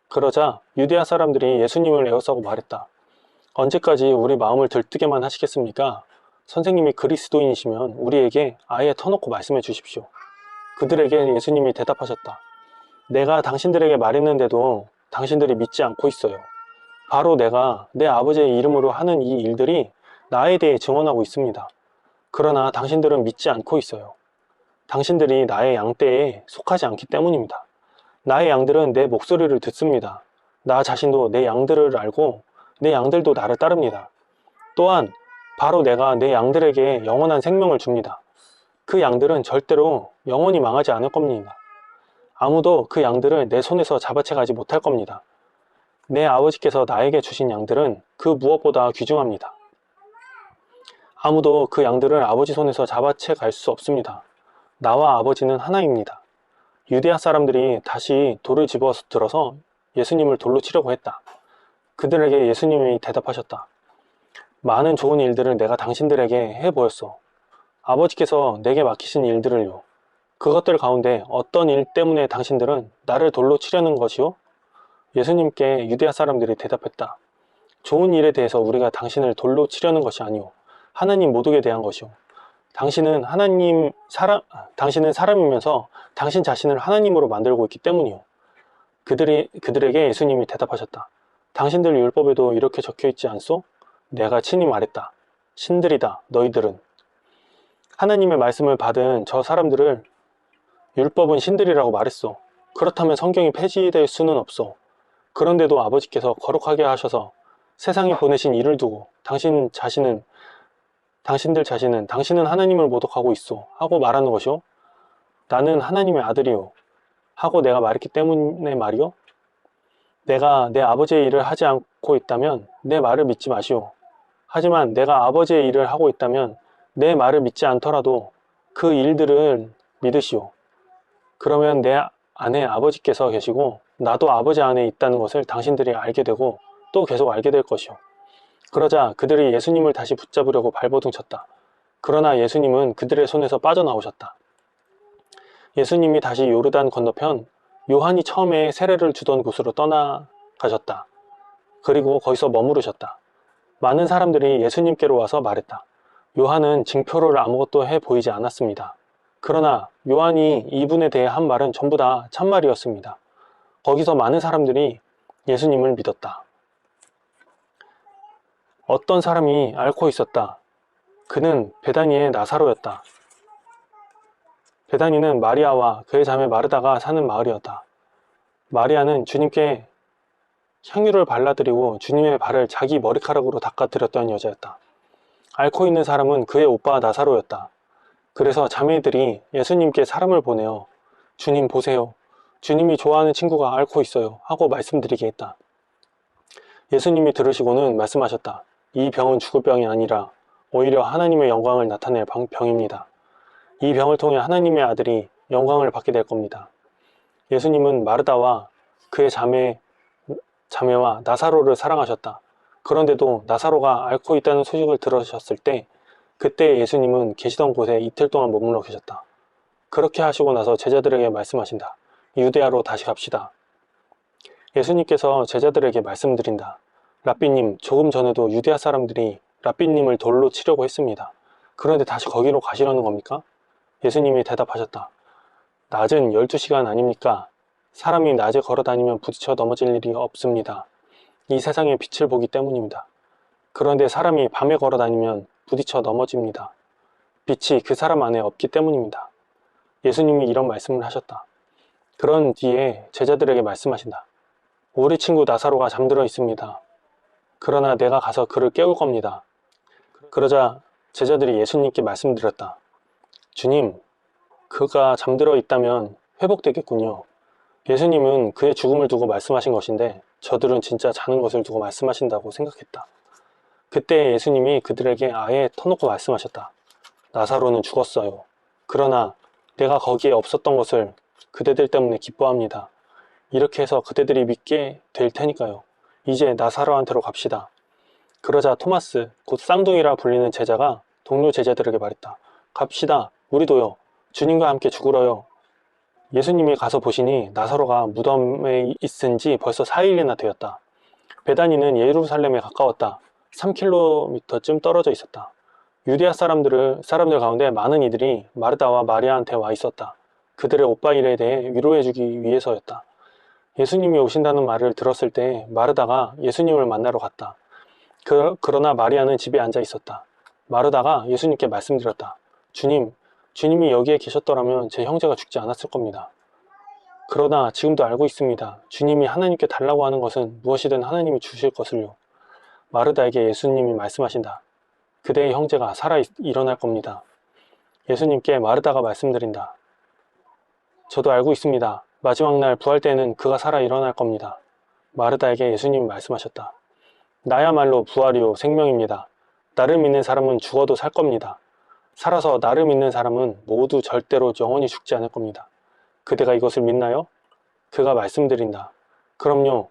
그러자 유대야 사람들이 예수님을 에워싸고 말했다. 언제까지 우리 마음을 들뜨게만 하시겠습니까? 선생님이 그리스도인이시면 우리에게 아예 터놓고 말씀해 주십시오. 그들에게 예수님이 대답하셨다. 내가 당신들에게 말했는데도 당신들이 믿지 않고 있어요. 바로 내가 내 아버지의 이름으로 하는 이 일들이 나에 대해 증언하고 있습니다. 그러나 당신들은 믿지 않고 있어요. 당신들이 나의 양떼에 속하지 않기 때문입니다. 나의 양들은 내 목소리를 듣습니다. 나 자신도 내 양들을 알고 내 양들도 나를 따릅니다. 또한 바로 내가 내 양들에게 영원한 생명을 줍니다. 그 양들은 절대로 영원히 망하지 않을 겁니다. 아무도 그 양들을 내 손에서 잡아채 가지 못할 겁니다. 내 아버지께서 나에게 주신 양들은 그 무엇보다 귀중합니다. 아무도 그 양들을 아버지 손에서 잡아채 갈 수 없습니다. 나와 아버지는 하나입니다. 유대야 사람들이 다시 돌을 집어 들어서 예수님을 돌로 치려고 했다. 그들에게 예수님이 대답하셨다. 많은 좋은 일들을 내가 당신들에게 해보였소. 아버지께서 내게 맡기신 일들을요. 그것들 가운데 어떤 일 때문에 당신들은 나를 돌로 치려는 것이요? 예수님께 유대야 사람들이 대답했다. 좋은 일에 대해서 우리가 당신을 돌로 치려는 것이 아니오. 하나님 모독에 대한 것이오. 당신은 사람이면서 당신 자신을 하나님으로 만들고 있기 때문이오. 그들에게 예수님이 대답하셨다. 당신들 율법에도 이렇게 적혀 있지 않소? 내가 친히 말했다. 신들이다, 너희들은. 하나님의 말씀을 받은 저 사람들을 율법은 신들이라고 말했소. 그렇다면 성경이 폐지될 수는 없소. 그런데도 아버지께서 거룩하게 하셔서 세상에 보내신 이를 두고 당신들 자신은 당신은 하나님을 모독하고 있소 하고 말하는 것이오. 나는 하나님의 아들이오 하고 내가 말했기 때문에 말이오. 내가 내 아버지의 일을 하지 않고 있다면 내 말을 믿지 마시오. 하지만 내가 아버지의 일을 하고 있다면 내 말을 믿지 않더라도 그 일들을 믿으시오. 그러면 내 안에 아버지께서 계시고 나도 아버지 안에 있다는 것을 당신들이 알게 되고 또 계속 알게 될 것이오. 그러자 그들이 예수님을 다시 붙잡으려고 발버둥 쳤다. 그러나 예수님은 그들의 손에서 빠져나오셨다. 예수님이 다시 요르단 건너편 요한이 처음에 세례를 주던 곳으로 떠나가셨다. 그리고 거기서 머무르셨다. 많은 사람들이 예수님께로 와서 말했다. 요한은 징표를 아무것도 해 보이지 않았습니다. 그러나 요한이 이분에 대해 한 말은 전부 다 참말이었습니다. 거기서 많은 사람들이 예수님을 믿었다. 어떤 사람이 앓고 있었다. 그는 베다니의 나사로였다. 베다니는 마리아와 그의 자매 마르다가 사는 마을이었다. 마리아는 주님께 향유를 발라드리고 주님의 발을 자기 머리카락으로 닦아드렸던 여자였다. 앓고 있는 사람은 그의 오빠 나사로였다. 그래서 자매들이 예수님께 사람을 보내어 주님 보세요. 주님이 좋아하는 친구가 앓고 있어요. 하고 말씀드리게 했다. 예수님이 들으시고는 말씀하셨다. 이 병은 죽을 병이 아니라 오히려 하나님의 영광을 나타낼 병입니다. 이 병을 통해 하나님의 아들이 영광을 받게 될 겁니다. 예수님은 마르다와 그의 자매와 나사로를 사랑하셨다. 그런데도 나사로가 앓고 있다는 소식을 들으셨을 때 그때 예수님은 계시던 곳에 이틀 동안 머물러 계셨다. 그렇게 하시고 나서 제자들에게 말씀하신다. 유대아로 다시 갑시다. 예수님께서 제자들에게 말씀드린다. 랍비님, 조금 전에도 유대아 사람들이 랍비님을 돌로 치려고 했습니다. 그런데 다시 거기로 가시려는 겁니까? 예수님이 대답하셨다. 낮은 12시간 아닙니까? 사람이 낮에 걸어다니면 부딪혀 넘어질 일이 없습니다. 이 세상의 빛을 보기 때문입니다. 그런데 사람이 밤에 걸어다니면 부딪혀 넘어집니다. 빛이 그 사람 안에 없기 때문입니다. 예수님이 이런 말씀을 하셨다. 그런 뒤에 제자들에게 말씀하신다. 우리 친구 나사로가 잠들어 있습니다. 그러나 내가 가서 그를 깨울 겁니다. 그러자 제자들이 예수님께 말씀드렸다. 주님, 그가 잠들어 있다면 회복되겠군요. 예수님은 그의 죽음을 두고 말씀하신 것인데 저들은 진짜 자는 것을 두고 말씀하신다고 생각했다. 그때 예수님이 그들에게 아예 터놓고 말씀하셨다. 나사로는 죽었어요. 그러나 내가 거기에 없었던 것을 그대들 때문에 기뻐합니다. 이렇게 해서 그대들이 믿게 될 테니까요. 이제 나사로한테로 갑시다. 그러자 토마스, 곧 쌍둥이라 불리는 제자가 동료 제자들에게 말했다. 갑시다. 우리도요. 주님과 함께 죽으러요. 예수님이 가서 보시니 나사로가 무덤에 있은 지 벌써 4일이나 되었다. 베다니는 예루살렘에 가까웠다. 3km쯤 떨어져 있었다. 유대아 사람들 가운데 많은 이들이 마르다와 마리아한테 와 있었다. 그들의 오빠 일에 대해 위로해주기 위해서였다. 예수님이 오신다는 말을 들었을 때 마르다가 예수님을 만나러 갔다. 그러나 마리아는 집에 앉아 있었다. 마르다가 예수님께 말씀드렸다. 주님이 여기에 계셨더라면 제 형제가 죽지 않았을 겁니다. 그러나 지금도 알고 있습니다. 주님이 하나님께 달라고 하는 것은 무엇이든 하나님이 주실 것을요. 마르다에게 예수님이 말씀하신다. 그대의 형제가 살아 일어날 겁니다. 예수님께 마르다가 말씀드린다. 저도 알고 있습니다. 마지막 날 부활 때에는 그가 살아 일어날 겁니다. 마르다에게 예수님이 말씀하셨다. 나야말로 부활이요 생명입니다. 나를 믿는 사람은 죽어도 살 겁니다. 살아서 나를 믿는 사람은 모두 절대로 영원히 죽지 않을 겁니다. 그대가 이것을 믿나요? 그가 말씀드린다. 그럼요.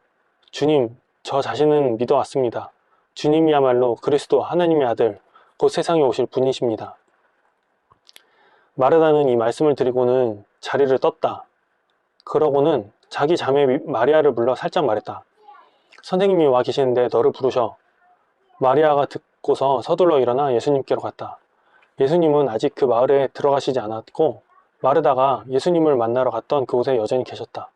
주님, 저 자신은 믿어왔습니다. 주님이야말로 그리스도 하나님의 아들, 곧 세상에 오실 분이십니다. 마르다는 이 말씀을 드리고는 자리를 떴다. 그러고는 자기 자매 마리아를 불러 살짝 말했다. 선생님이 와 계시는데 너를 부르셔. 마리아가 듣고서 서둘러 일어나 예수님께로 갔다. 예수님은 아직 그 마을에 들어가시지 않았고 마르다가 예수님을 만나러 갔던 그곳에 여전히 계셨다.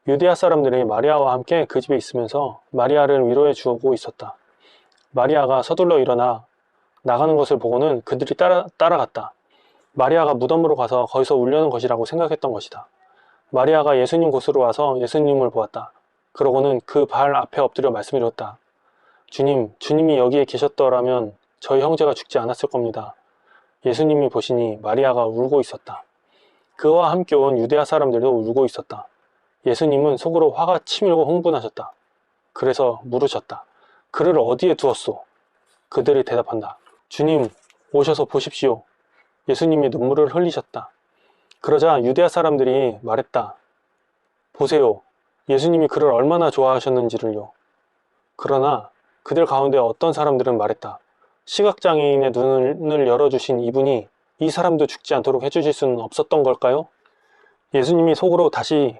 유대아 사람들이 마리아와 함께 그 집에 있으면서 마리아를 위로해 주고 있었다. 마리아가 서둘러 일어나 나가는 것을 보고는 그들이 따라갔다. 마리아가 무덤으로 가서 거기서 울려는 것이라고 생각했던 것이다. 마리아가 예수님 곳으로 와서 예수님을 보았다. 그러고는 그 발 앞에 엎드려 말씀드렸다. 주님이 여기에 계셨더라면 저희 형제가 죽지 않았을 겁니다. 예수님이 보시니 마리아가 울고 있었다. 그와 함께 온 유대아 사람들도 울고 있었다. 예수님은 속으로 화가 치밀고 흥분하셨다. 그래서 물으셨다. 그를 어디에 두었소? 그들이 대답한다. 주님, 오셔서 보십시오. 예수님이 눈물을 흘리셨다. 그러자 유대아 사람들이 말했다. 보세요. 예수님이 그를 얼마나 좋아하셨는지를요. 그러나 그들 가운데 어떤 사람들은 말했다. 시각장애인의 눈을 열어주신 이분이 이 사람도 죽지 않도록 해주실 수는 없었던 걸까요? 예수님이 속으로 다시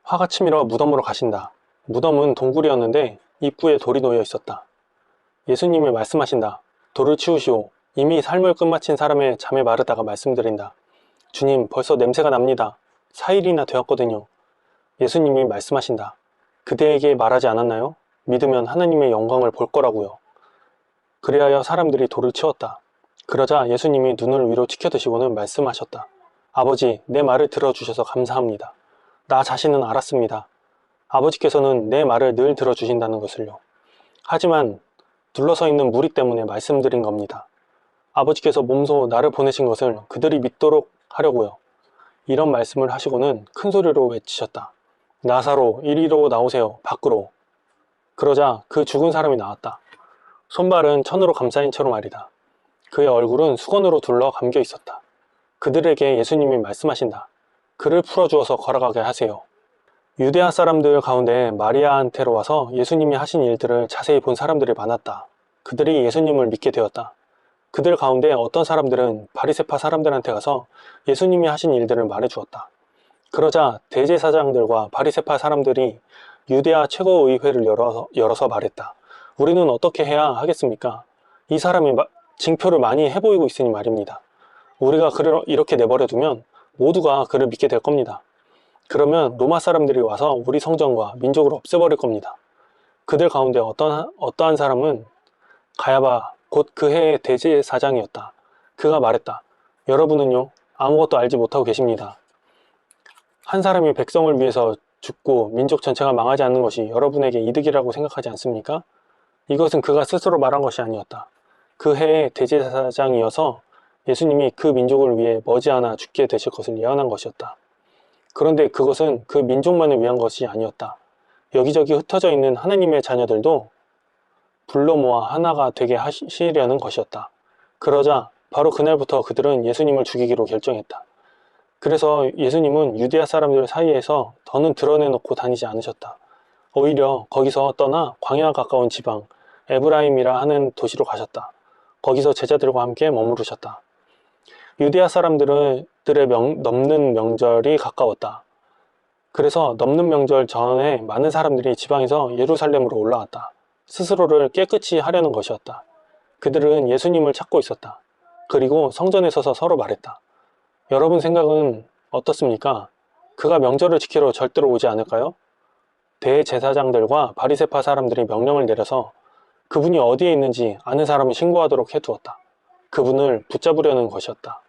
화가 치밀어 무덤으로 가신다. 무덤은 동굴이었는데 입구에 돌이 놓여 있었다. 예수님이 말씀하신다. 돌을 치우시오. 이미 삶을 끝마친 사람의 자매 마르다가 말씀드린다. 주님, 벌써 냄새가 납니다. 4일이나 되었거든요. 예수님이 말씀하신다. 그대에게 말하지 않았나요? 믿으면 하나님의 영광을 볼 거라고요. 그리하여 사람들이 돌을 치웠다. 그러자 예수님이 눈을 위로 치켜드시고는 말씀하셨다. 아버지, 내 말을 들어주셔서 감사합니다. 나 자신은 알았습니다. 아버지께서는 내 말을 늘 들어주신다는 것을요. 하지만 둘러서 있는 무리 때문에 말씀드린 겁니다. 아버지께서 몸소 나를 보내신 것을 그들이 믿도록 하려고요. 이런 말씀을 하시고는 큰 소리로 외치셨다. 나사로, 이리로 나오세요. 밖으로. 그러자 그 죽은 사람이 나왔다. 손발은 천으로 감싸인 채로 말이다. 그의 얼굴은 수건으로 둘러 감겨 있었다. 그들에게 예수님이 말씀하신다. 그를 풀어주어서 걸어가게 하세요. 유대아 사람들 가운데 마리아한테로 와서 예수님이 하신 일들을 자세히 본 사람들이 많았다. 그들이 예수님을 믿게 되었다. 그들 가운데 어떤 사람들은 바리새파 사람들한테 가서 예수님이 하신 일들을 말해 주었다. 그러자 대제사장들과 바리새파 사람들이 유대아 최고의회를 열어서 말했다. 우리는 어떻게 해야 하겠습니까? 이 사람이 징표를 많이 해보이고 있으니 말입니다. 우리가 그를 이렇게 내버려두면 모두가 그를 믿게 될 겁니다. 그러면 로마 사람들이 와서 우리 성전과 민족을 없애버릴 겁니다. 그들 가운데 어떠한 사람은 가야바 곧 그 해의 대제사장이었다. 그가 말했다. 여러분은요 아무것도 알지 못하고 계십니다. 한 사람이 백성을 위해서 죽고 민족 전체가 망하지 않는 것이 여러분에게 이득이라고 생각하지 않습니까? 이것은 그가 스스로 말한 것이 아니었다. 그 해의 대제사장이어서 예수님이 그 민족을 위해 머지않아 죽게 되실 것을 예언한 것이었다. 그런데 그것은 그 민족만을 위한 것이 아니었다. 여기저기 흩어져 있는 하나님의 자녀들도 불러 모아 하나가 되게 하시려는 것이었다. 그러자 바로 그날부터 그들은 예수님을 죽이기로 결정했다. 그래서 예수님은 유대아 사람들 사이에서 더는 드러내놓고 다니지 않으셨다. 오히려 거기서 떠나 광야가 가까운 지방 에브라임이라 하는 도시로 가셨다. 거기서 제자들과 함께 머무르셨다. 유대아 사람들의 넘는 명절이 가까웠다. 그래서 넘는 명절 전에 많은 사람들이 지방에서 예루살렘으로 올라왔다. 스스로를 깨끗이 하려는 것이었다. 그들은 예수님을 찾고 있었다. 그리고 성전에 서서 서로 말했다. 여러분 생각은 어떻습니까? 그가 명절을 지키러 절대로 오지 않을까요? 대제사장들과 바리새파 사람들이 명령을 내려서 그분이 어디에 있는지 아는 사람을 신고하도록 해두었다. 그분을 붙잡으려는 것이었다.